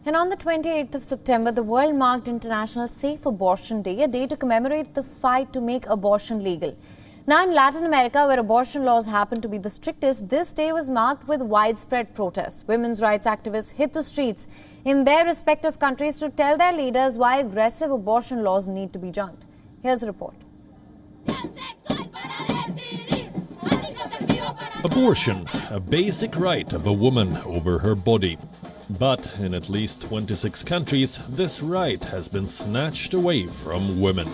And on the 28th of September, the world marked International Safe Abortion Day, a day to commemorate the fight to make abortion legal. Now, in Latin America, where abortion laws happen to be the strictest, this day was marked with widespread protests. Women's rights activists hit the streets in their respective countries to tell their leaders why aggressive abortion laws need to be junked. Here's a report. Abortion, a basic right of a woman over her body. But in at least 26 countries, this right has been snatched away from women.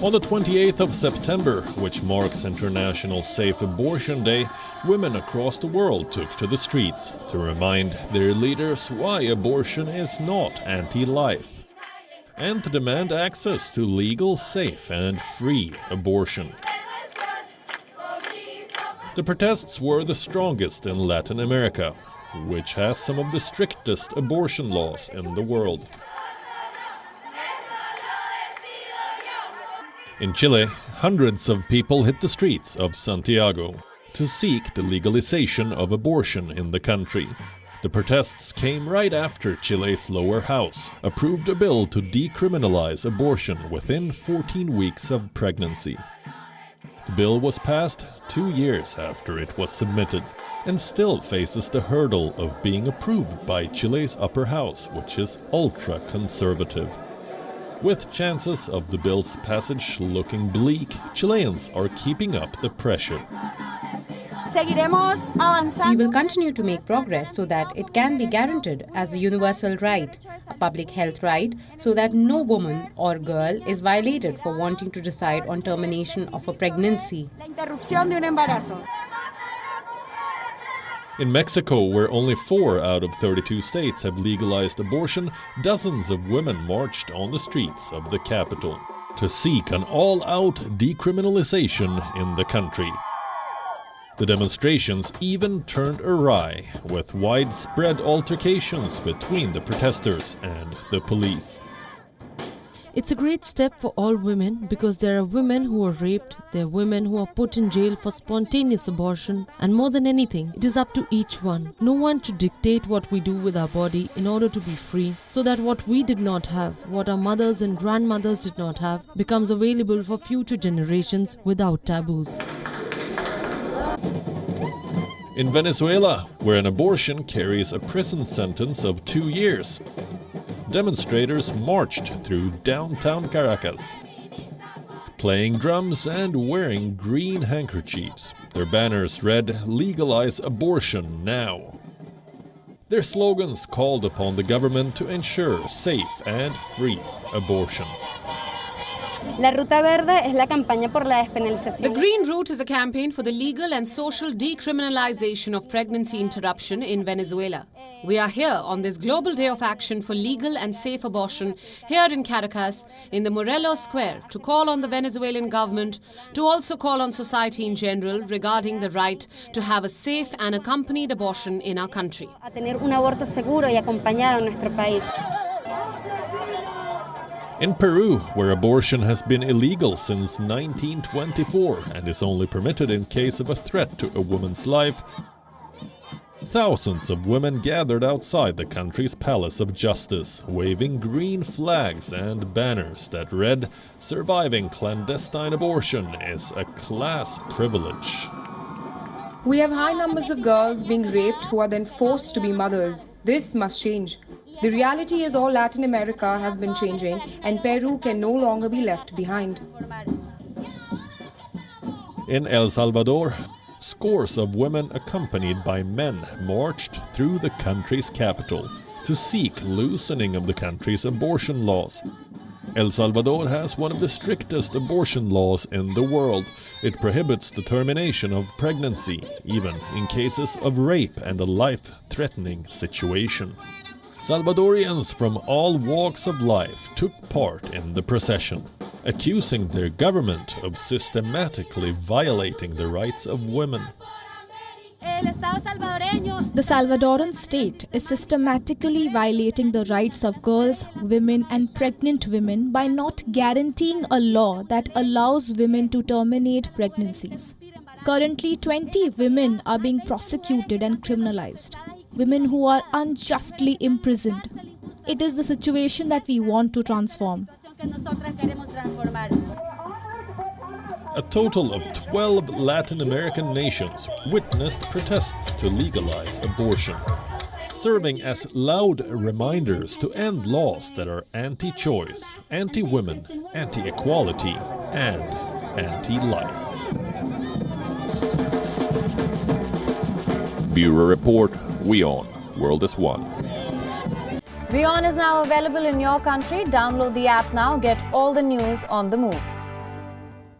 On the 28th of September, which marks International Safe Abortion Day, women across the world took to the streets to remind their leaders why abortion is not anti-life, and to demand access to legal, safe and free abortion. The protests were the strongest in Latin America, which has some of the strictest abortion laws in the world. In Chile, hundreds of people hit the streets of Santiago to seek the legalization of abortion in the country. The protests came right after Chile's lower house approved a bill to decriminalize abortion within 14 weeks of pregnancy. The bill was passed 2 years after it was submitted and still faces the hurdle of being approved by Chile's upper house, which is ultra-conservative. With chances of the bill's passage looking bleak, Chileans are keeping up the pressure. We will continue to make progress so that it can be guaranteed as a universal right, a public health right, so that no woman or girl is violated for wanting to decide on termination of a pregnancy. In Mexico, where only 4 out of 32 states have legalized abortion, dozens of women marched on the streets of the capital to seek an all-out decriminalization in the country. The demonstrations even turned awry, with widespread altercations between the protesters and the police. It's a great step for all women because there are women who are raped, there are women who are put in jail for spontaneous abortion, and more than anything, it is up to each one. No one should dictate what we do with our body in order to be free, so that what we did not have, what our mothers and grandmothers did not have, becomes available for future generations without taboos. In Venezuela, where an abortion carries a prison sentence of 2 years, demonstrators marched through downtown Caracas, playing drums and wearing green handkerchiefs. Their banners read, "Legalize abortion now." Their slogans called upon the government to ensure safe and free abortion. The Green Route is a campaign for the legal and social decriminalization of pregnancy interruption in Venezuela. We are here on this Global Day of Action for Legal and Safe Abortion here in Caracas, in the Morelos Square, to call on the Venezuelan government, to also call on society in general regarding the right to have a safe and accompanied abortion in our country. In Peru, where abortion has been illegal since 1924 and is only permitted in case of a threat to a woman's life, thousands of women gathered outside the country's Palace of Justice, waving green flags and banners that read, "Surviving clandestine abortion is a class privilege." We have high numbers of girls being raped who are then forced to be mothers. This must change. The reality is all Latin America has been changing, and Peru can no longer be left behind. In El Salvador, scores of women accompanied by men marched through the country's capital to seek loosening of the country's abortion laws. El Salvador has one of the strictest abortion laws in the world. It prohibits the termination of pregnancy, even in cases of rape and a life-threatening situation. Salvadorians from all walks of life took part in the procession, accusing their government of systematically violating the rights of women. The Salvadoran state is systematically violating the rights of girls, women and pregnant women by not guaranteeing a law that allows women to terminate pregnancies. Currently, 20 women are being prosecuted and criminalized. women who are unjustly imprisoned. It is the situation that we want to transform. A total of 12 Latin American nations witnessed protests to legalize abortion, serving as loud reminders to end laws that are anti-choice, anti-women, anti-equality, and anti-life. Bureau Report, WION, World is One. WION is now available in your country. Download the app now. Get all the news on the move.